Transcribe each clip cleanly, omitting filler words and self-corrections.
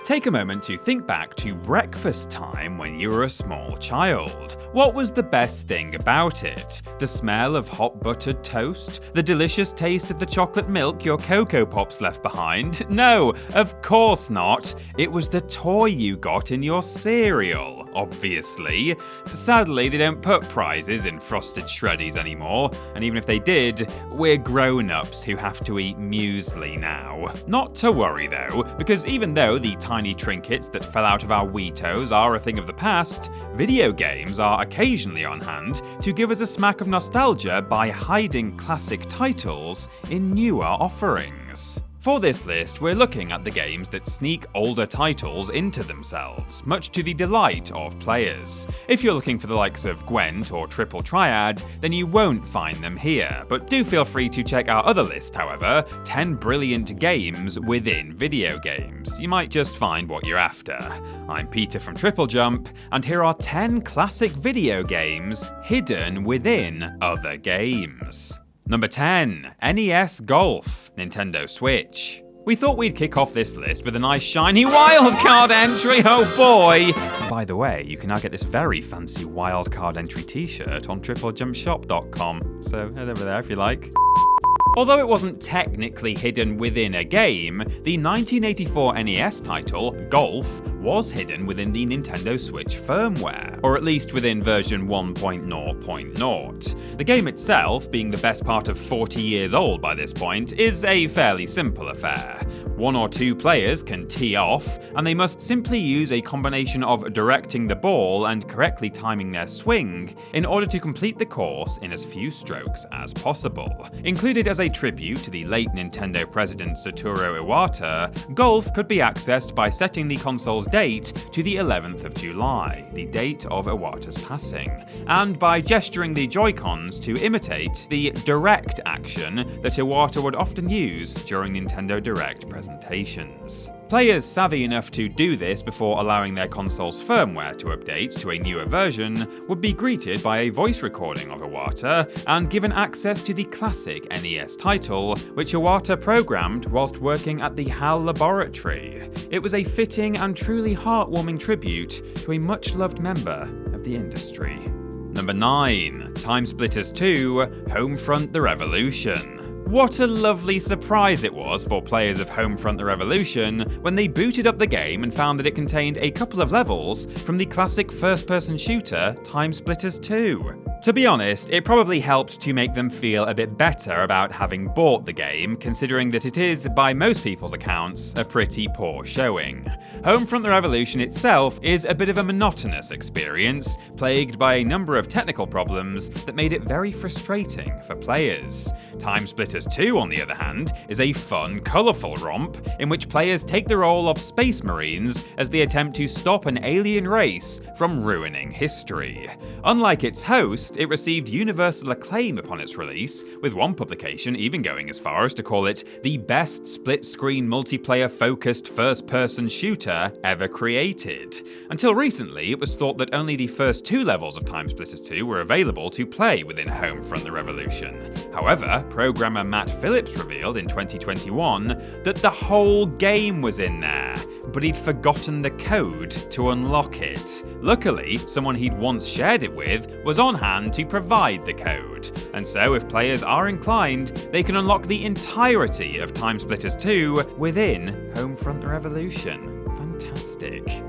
Take a moment to think back to breakfast time when you were a small child. What was the best thing about it? The smell of hot buttered toast? The delicious taste of the chocolate milk your Cocoa Pops left behind? No, of course not. It was the toy you got in your cereal, obviously. Sadly, they don't put prizes in Frosted Shreddies anymore, and even if they did, we're grown-ups who have to eat muesli now. Not to worry though, because even though the tiny trinkets that fell out of our Weetos are a thing of the past, video games are occasionally on hand to give us a smack of nostalgia by hiding classic titles in newer offerings. For this list, we're looking at the games that sneak older titles into themselves, much to the delight of players. If you're looking for the likes of Gwent or Triple Triad, then you won't find them here, but do feel free to check our other list, however, 10 brilliant games within video games. You might just find what you're after. I'm Peter from TripleJump, and here are 10 classic video games hidden within other games. Number 10. NES Golf, Nintendo Switch. We thought we'd kick off this list with a nice shiny wildcard entry, oh boy! By the way, you can now get this very fancy wildcard entry t-shirt on TripleJumpShop.com, so head over there if you like. Although it wasn't technically hidden within a game, the 1984 NES title, Golf, was hidden within the Nintendo Switch firmware, or at least within version 1.0.0. The game itself, being the best part of 40 years old by this point, is a fairly simple affair. One or two players can tee off, and they must simply use a combination of directing the ball and correctly timing their swing in order to complete the course in as few strokes as possible. Included as a tribute to the late Nintendo president Satoru Iwata, Golf could be accessed by setting the console's date to the 11th of July, the date of Iwata's passing, and by gesturing the Joy-Cons to imitate the direct action that Iwata would often use during Nintendo Direct presentations. Players savvy enough to do this before allowing their console's firmware to update to a newer version would be greeted by a voice recording of Iwata and given access to the classic NES title, which Iwata programmed whilst working at the HAL laboratory. It was a fitting and truly heartwarming tribute to a much-loved member of the industry. Number 9. TimeSplitters 2, Homefront: The Revolution. What a lovely surprise it was for players of Homefront: The Revolution when they booted up the game and found that it contained a couple of levels from the classic first-person shooter TimeSplitters 2. To be honest, it probably helped to make them feel a bit better about having bought the game, considering that it is, by most people's accounts, a pretty poor showing. Homefront: The Revolution itself is a bit of a monotonous experience, plagued by a number of technical problems that made it very frustrating for players. TimeSplitters 2, on the other hand, is a fun, colourful romp in which players take the role of space marines as they attempt to stop an alien race from ruining history. Unlike its host, it received universal acclaim upon its release, with one publication even going as far as to call it the best split-screen multiplayer-focused first-person shooter ever created. Until recently, it was thought that only the first two levels of TimeSplitters 2 were available to play within Homefront: The Revolution. However, programmer Matt Phillips revealed in 2021 that the whole game was in there, but he'd forgotten the code to unlock it. Luckily, someone he'd once shared it with was on hand to provide the code, and so if players are inclined, they can unlock the entirety of TimeSplitters 2 within Homefront: The Revolution. Fantastic.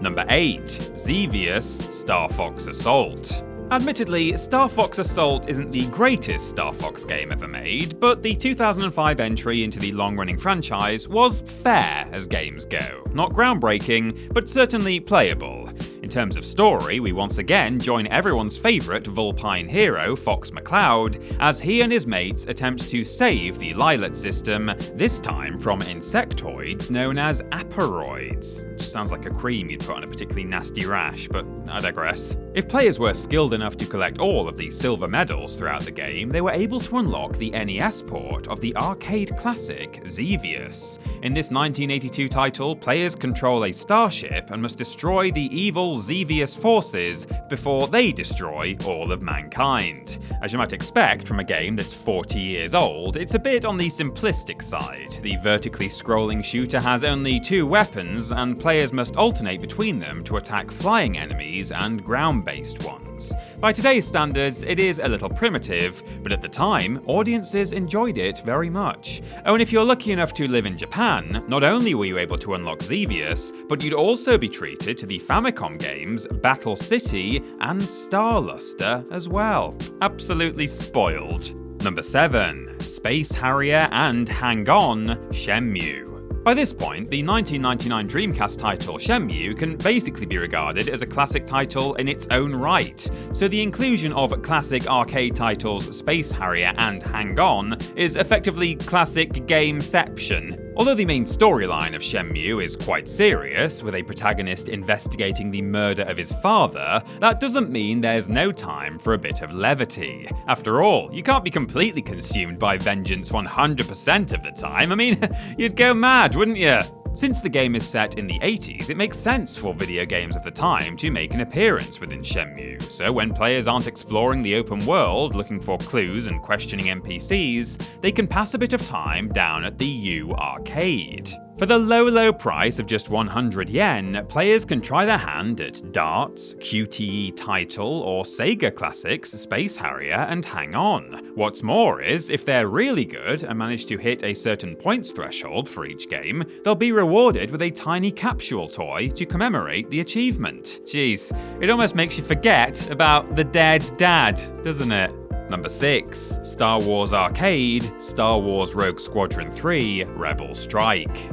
Number 8. Xevious: Star Fox Assault. Admittedly, Star Fox Assault isn't the greatest Star Fox game ever made, but the 2005 entry into the long-running franchise was fair as games go. Not groundbreaking, but certainly playable. In terms of story, we once again join everyone's favourite Vulpine hero, Fox McCloud, as he and his mates attempt to save the Lilat system, this time from insectoids known as aparoids. Which sounds like a cream you'd put on a particularly nasty rash, but I digress. If players were skilled enough to collect all of the silver medals throughout the game, they were able to unlock the NES port of the arcade classic Xevious. In this 1982 title, players control a starship and must destroy the evil Xevious forces before they destroy all of mankind. As you might expect from a game that's 40 years old, it's a bit on the simplistic side. The vertically scrolling shooter has only 2 weapons, and players must alternate between them to attack flying enemies and ground-based ones. By today's standards, it is a little primitive, but at the time, audiences enjoyed it very much. Oh, and if you're lucky enough to live in Japan, not only were you able to unlock Xevious, but you'd also be treated to the Famicom games Battle City and Star Luster as well. Absolutely spoiled. Number 7. Space Harrier and Hang On, Shenmue. By this point, the 1999 Dreamcast title Shenmue can basically be regarded as a classic title in its own right, so the inclusion of classic arcade titles Space Harrier and Hang On is effectively classic game-ception. Although the main storyline of Shenmue is quite serious, with a protagonist investigating the murder of his father, that doesn't mean there's no time for a bit of levity. After all, you can't be completely consumed by vengeance 100% of the time. I mean, you'd go mad, wouldn't you? Since the game is set in the 80s, it makes sense for video games of the time to make an appearance within Shenmue, so when players aren't exploring the open world looking for clues and questioning NPCs, they can pass a bit of time down at the U Arcade. For the low price of just 100 yen, players can try their hand at Darts, QTE Title, or Sega classics Space Harrier and Hang On. What's more is, if they're really good and manage to hit a certain points threshold for each game, they'll be rewarded with a tiny capsule toy to commemorate the achievement. Jeez, it almost makes you forget about the dead dad, doesn't it? Number 6. Star Wars Arcade, Star Wars Rogue Squadron 3, Rebel Strike.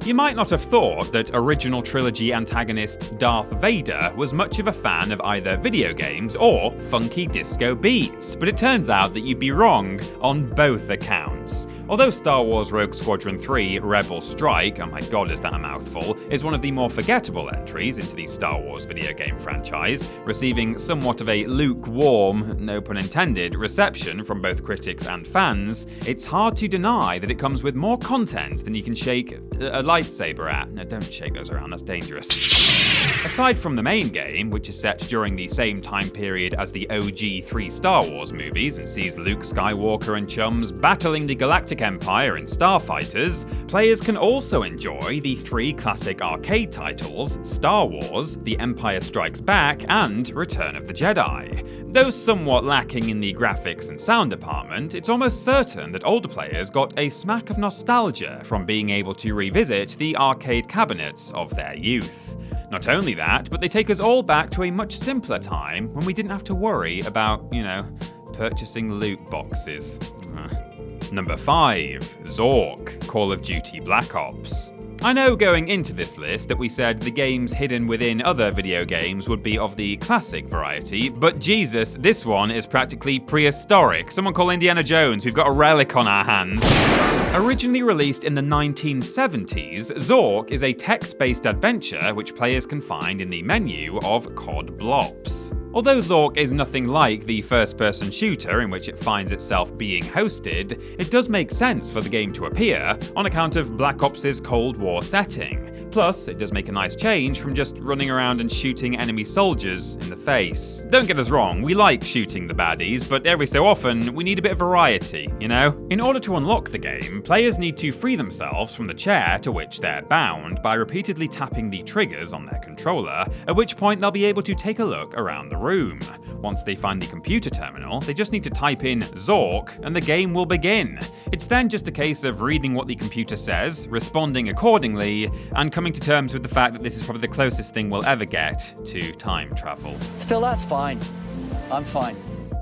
You might not have thought that original trilogy antagonist Darth Vader was much of a fan of either video games or funky disco beats, but it turns out that you'd be wrong on both accounts. Although Star Wars Rogue Squadron 3 Rebel Strike, oh my god is that a mouthful, is one of the more forgettable entries into the Star Wars video game franchise, receiving somewhat of a lukewarm, no pun intended, reception from both critics and fans, it's hard to deny that it comes with more content than you can shake a lightsaber at. No, don't shake those around, that's dangerous. Aside from the main game, which is set during the same time period as the OG 3 Star Wars movies and sees Luke Skywalker and chums battling the Galactic Empire in Starfighters, players can also enjoy the 3 classic arcade titles Star Wars, The Empire Strikes Back, and Return of the Jedi. Though somewhat lacking in the graphics and sound department, it's almost certain that older players got a smack of nostalgia from being able to revisit the arcade cabinets of their youth. Not only that, but they take us all back to a much simpler time when we didn't have to worry about, purchasing loot boxes. Number 5. Zork, Call of Duty Black Ops. I know going into this list that we said the games hidden within other video games would be of the classic variety, but Jesus, this one is practically prehistoric. Someone call Indiana Jones, we've got a relic on our hands. Originally released in the 1970s, Zork is a text-based adventure which players can find in the menu of COD Blops. Although Zork is nothing like the first-person shooter in which it finds itself being hosted, it does make sense for the game to appear on account of Black Ops' Cold War setting. Plus, it does make a nice change from just running around and shooting enemy soldiers in the face. Don't get us wrong, we like shooting the baddies, but every so often, we need a bit of variety, you know? In order to unlock the game, players need to free themselves from the chair to which they're bound by repeatedly tapping the triggers on their controller, at which point they'll be able to take a look around the room. Once they find the computer terminal, they just need to type in Zork and the game will begin. It's then just a case of reading what the computer says, responding accordingly, and coming to terms with the fact that this is probably the closest thing we'll ever get to time travel. Still, that's fine. I'm fine.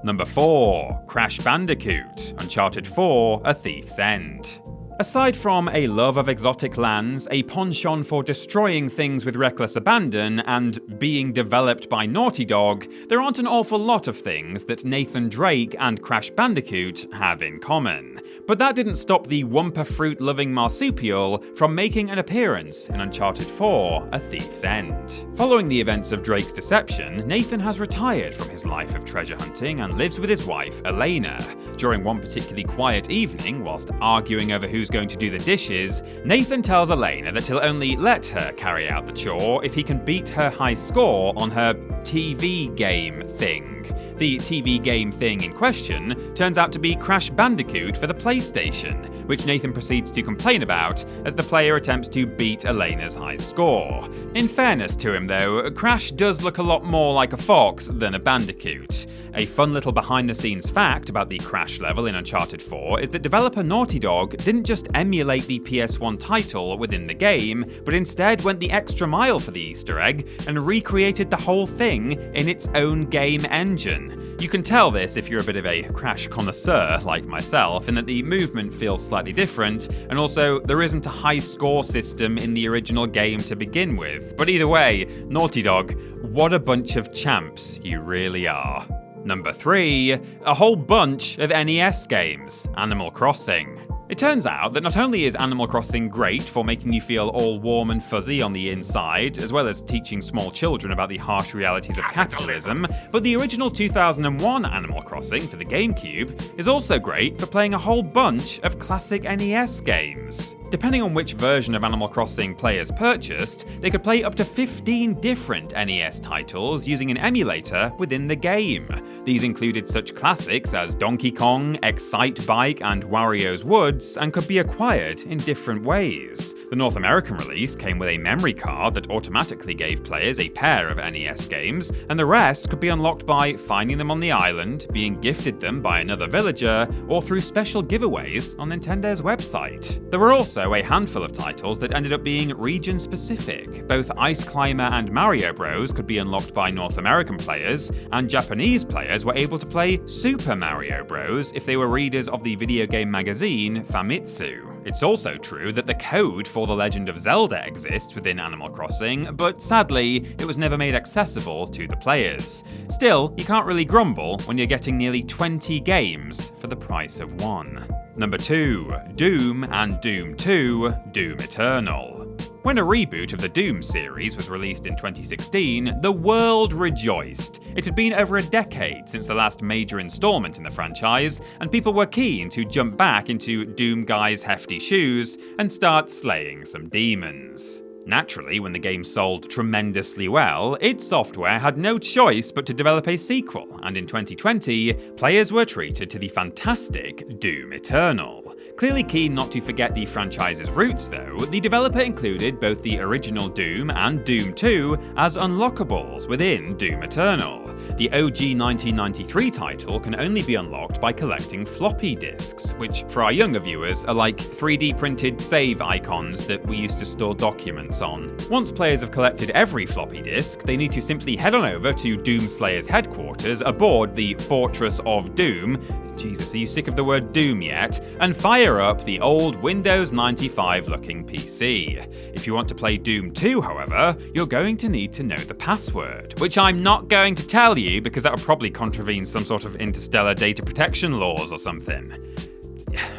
Number 4. Crash Bandicoot, Uncharted 4, A Thief's End. Aside from a love of exotic lands, a penchant for destroying things with reckless abandon, and being developed by Naughty Dog, there aren't an awful lot of things that Nathan Drake and Crash Bandicoot have in common. But that didn't stop the Wumpa fruit-loving marsupial from making an appearance in Uncharted 4: A Thief's End. Following the events of Drake's deception, Nathan has retired from his life of treasure hunting and lives with his wife, Elena. During one particularly quiet evening, whilst arguing over who's going to do the dishes, Nathan tells Elena that he'll only let her carry out the chore if he can beat her high score on her TV game thing. The TV game thing in question turns out to be Crash Bandicoot for the PlayStation, which Nathan proceeds to complain about as the player attempts to beat Elena's high score. In fairness to him though, Crash does look a lot more like a fox than a bandicoot. A fun little behind-the-scenes fact about the Crash level in Uncharted 4 is that developer Naughty Dog didn't just emulate the PS1 title within the game, but instead went the extra mile for the Easter egg and recreated the whole thing in its own game engine. You can tell this if you're a bit of a Crash connoisseur like myself, in that the movement feels slightly different, and also there isn't a high score system in the original game to begin with. But either way, Naughty Dog, what a bunch of champs you really are. Number 3, a whole bunch of NES games. Animal Crossing. It turns out that not only is Animal Crossing great for making you feel all warm and fuzzy on the inside, as well as teaching small children about the harsh realities of capitalism, but the original 2001 Animal Crossing for the GameCube is also great for playing a whole bunch of classic NES games. Depending on which version of Animal Crossing players purchased, they could play up to 15 different NES titles using an emulator within the game. These included such classics as Donkey Kong, Excite Bike, and Wario's Woods, and could be acquired in different ways. The North American release came with a memory card that automatically gave players a pair of NES games, and the rest could be unlocked by finding them on the island, being gifted them by another villager, or through special giveaways on Nintendo's website. There were also a handful of titles that ended up being region-specific. Both Ice Climber and Mario Bros could be unlocked by North American players, and Japanese players were able to play Super Mario Bros if they were readers of the video game magazine Famitsu. It's also true that the code for The Legend of Zelda exists within Animal Crossing, but sadly, it was never made accessible to the players. Still, you can't really grumble when you're getting nearly 20 games for the price of one. Number 2, Doom and Doom 2, Doom Eternal. When a reboot of the Doom series was released in 2016, the world rejoiced. It had been over a decade since the last major installment in the franchise, and people were keen to jump back into Doom Guy's hefty shoes and start slaying some demons. Naturally, when the game sold tremendously well, id Software had no choice but to develop a sequel, and in 2020, players were treated to the fantastic Doom Eternal. Clearly keen not to forget the franchise's roots though, the developer included both the original Doom and Doom 2 as unlockables within Doom Eternal. The OG 1993 title can only be unlocked by collecting floppy disks, which for our younger viewers are like 3D printed save icons that we used to store documents on. Once players have collected every floppy disk, they need to simply head on over to Doomslayer's headquarters aboard the Fortress of Doom. Jesus, are you sick of the word Doom yet? And fire up the old Windows 95 looking PC. If you want to play Doom 2, however, you're going to need to know the password, which I'm not going to tell you because that would probably contravene some sort of interstellar data protection laws or something.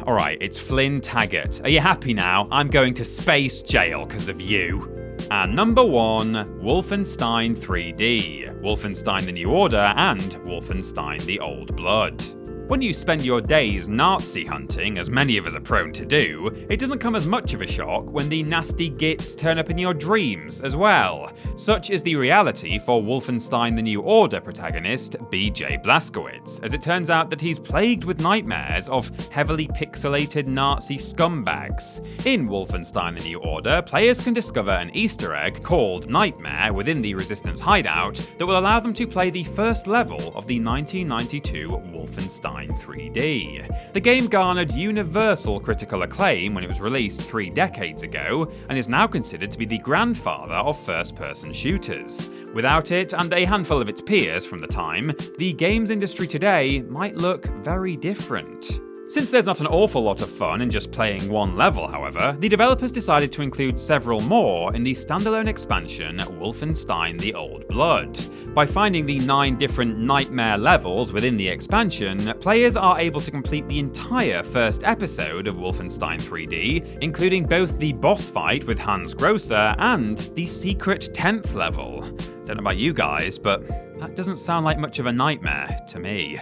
Alright, it's Flynn Taggart. Are you happy now? I'm going to space jail because of you. And number 1, Wolfenstein 3D, Wolfenstein the New Order, and Wolfenstein the Old Blood. When you spend your days Nazi hunting, as many of us are prone to do, it doesn't come as much of a shock when the nasty gits turn up in your dreams as well. Such is the reality for Wolfenstein the New Order protagonist BJ Blazkowicz, as it turns out that he's plagued with nightmares of heavily pixelated Nazi scumbags. In Wolfenstein the New Order, players can discover an Easter egg called Nightmare within the Resistance hideout that will allow them to play the first level of the 1992 Wolfenstein 3D. The game garnered universal critical acclaim when it was released 3 decades ago, and is now considered to be the grandfather of first-person shooters. Without it, and a handful of its peers from the time, the games industry today might look very different. Since there's not an awful lot of fun in just playing one level, however, the developers decided to include several more in the standalone expansion Wolfenstein: The Old Blood. By finding the 9 different nightmare levels within the expansion, players are able to complete the entire first episode of Wolfenstein 3D, including both the boss fight with Hans Grosser and the secret 10th level. Don't know about you guys, but that doesn't sound like much of a nightmare to me.